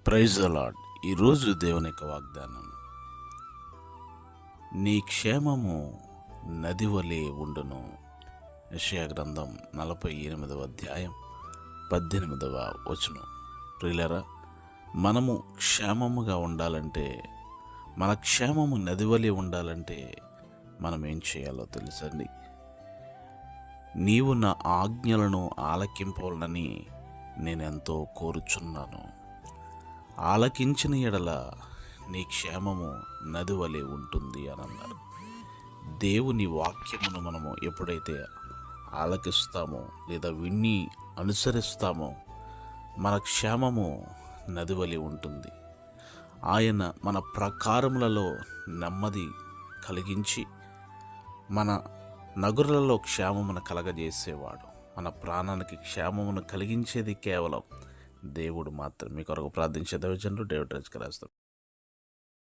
Praise the lord. ఈరోజు దేవుని యొక్క వాగ్దానం, నీ క్షేమము నది వలె ఉండును. యెషయా గ్రంథం 48వ అధ్యాయం 18వ వచనం. ప్రియులారా, మనము క్షేమముగా ఉండాలంటే, మన క్షేమము నది వలె ఉండాలంటే మనం ఏం చేయాలో తెలుసండి. నీవు నా ఆజ్ఞలను ఆలకింపవాలని నేనెంతో కోరుచున్నాను. ఆలకించిన ఎడల నీ క్షేమము నది వలె ఉంటుంది అని అన్నారు. దేవుని వాక్యమును మనము ఎప్పుడైతే ఆలకిస్తామో లేదా విని అనుసరిస్తామో మన క్షేమము నది వలె ఉంటుంది. ఆయన మన ప్రకారములలో నెమ్మది కలిగించి మన నగరులలో క్షేమమును కలగజేసేవాడు. మన ప్రాణానికి క్షేమమును కలిగించేది కేవలం దేవుడు మాత్రం. మీ కొరకు ప్రార్థించే దైవజనులు డేవిడ్ రాజు గారు.